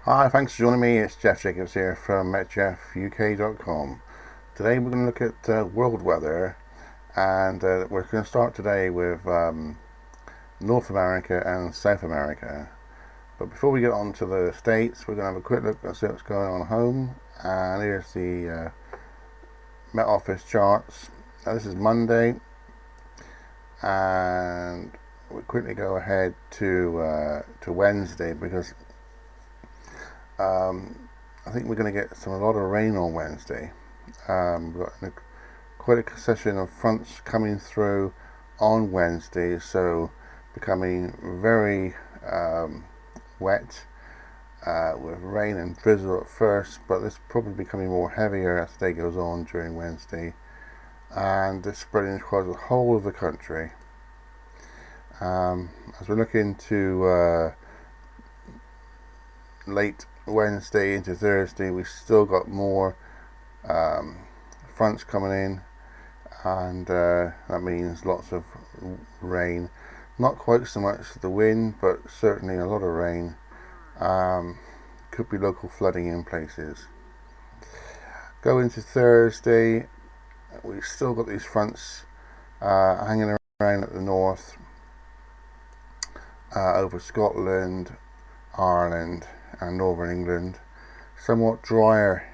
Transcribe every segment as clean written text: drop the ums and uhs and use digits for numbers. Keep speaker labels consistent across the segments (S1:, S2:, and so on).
S1: Hi, thanks for joining me. It's Jeff Jacobs here from jeffuk.com. Today we're going to look at world weather, and we're going to start today with North America and South America. But before we get on to the States, we're going to have a quick look and see what's going on at home. And here's the Met Office charts. Now, this is Monday, and we quickly go ahead to Wednesday because I think we're going to get a lot of rain on Wednesday. We've got quite a succession of fronts coming through on Wednesday, so becoming very wet with rain and drizzle at first, but this probably becoming more heavier as the day goes on during Wednesday, and it's spreading across the whole of the country. As we look into late Wednesday into Thursday, we've still got more fronts coming in, and that means lots of rain. Not quite so much the wind, but certainly a lot of rain. Could be local flooding in places. Go into Thursday, we've still got these fronts hanging around at the north, over Scotland, Ireland, and northern England. Somewhat drier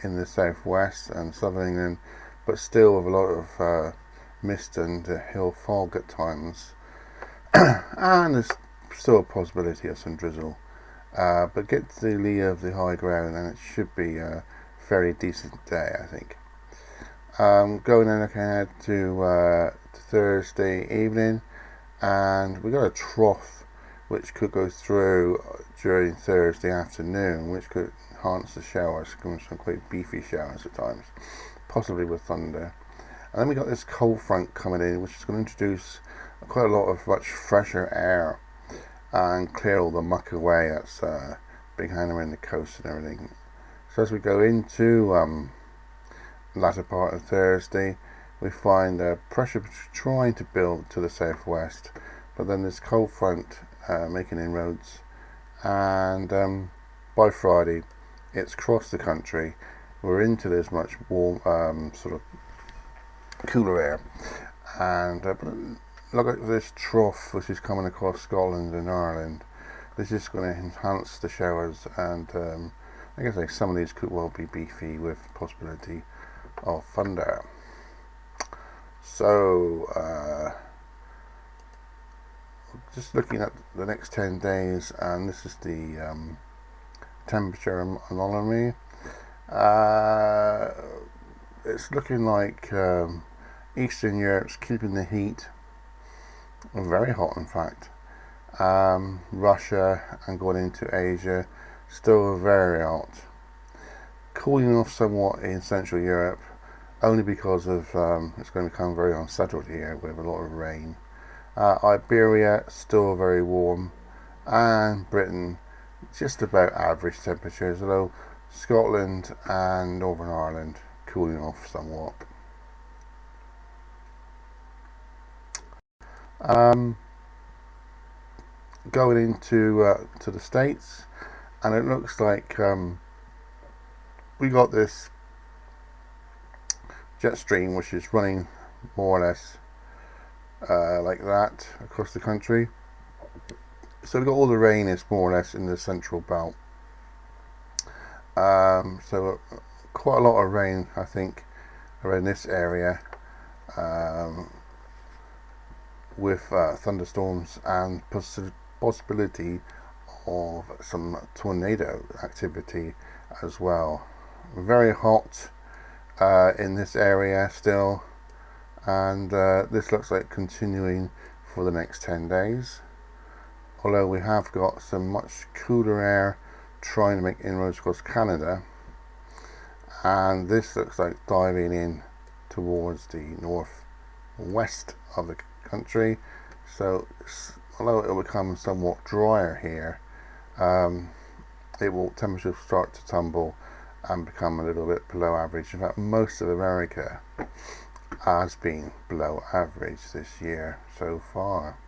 S1: in the southwest and southern England, but still with a lot of mist and hill fog at times. And there's still a possibility of some drizzle. But get to the lee of the high ground and it should be a fairly decent day, I think. Going and looking ahead to Thursday evening, and we got a trough which could go through during Thursday afternoon, which could enhance the showers, some quite beefy showers at times, possibly with thunder. And then we got this cold front coming in, which is going to introduce quite a lot of much fresher air and clear all the muck away that's been hanging around the coast and everything. So as we go into the latter part of Thursday, we find pressure trying to build to the southwest, but then this cold front making inroads, and by Friday it's crossed the country. We're into this much warm, sort of cooler air, and look at this trough which is coming across Scotland and Ireland. This is going to enhance the showers, and like I say, some of these could well be beefy with possibility of thunder. So just looking at the next 10 days, and this is the temperature anomaly. It's looking like Eastern Europe's keeping the heat very hot, in fact. Russia and going into Asia still very hot. Cooling off somewhat in Central Europe, only because of it's going to become very unsettled here with a lot of rain. Iberia still very warm, and Britain just about average temperatures, although Scotland and Northern Ireland cooling off somewhat. Going into to the States, and it looks like we got this jet stream which is running more or less like that across the country. So we've got all the rain is more or less in the central belt. So quite a lot of rain, I think, around this area, with thunderstorms and possibility of some tornado activity as well. Very hot in this area still, and this looks like continuing for the next 10 days, although we have got some much cooler air trying to make inroads across Canada, and this looks like diving in towards the northwest of the country. So although it will become somewhat drier here, it will temperature start to tumble and become a little bit below average. In fact, most of America has been below average this year so far.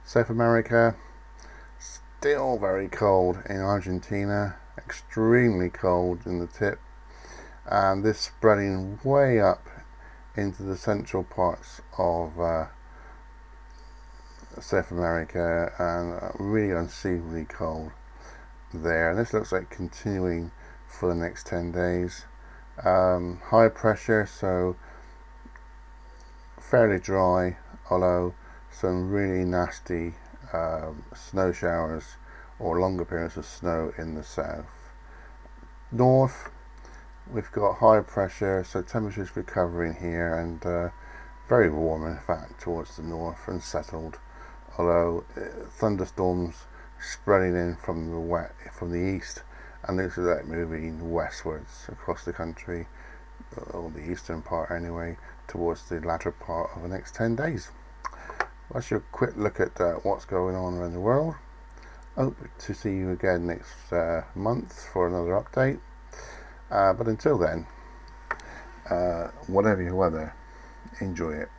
S1: South America still very cold in Argentina, extremely cold in the tip, and this spreading way up into the central parts of South America, and really unseasonably cold there. And this looks like continuing for the next 10 days. High pressure, so fairly dry, although some really nasty snow showers or longer periods of snow in the south. North, we've got high pressure, so temperatures recovering here, and very warm in fact towards the north and settled, although thunderstorms spreading in from the east, and looks like moving westwards across the country, or the eastern part anyway, towards the latter part of the next 10 days. That's your quick look at what's going on around the world. Hope to see you again next month for another update. But until then, whatever your weather, enjoy it.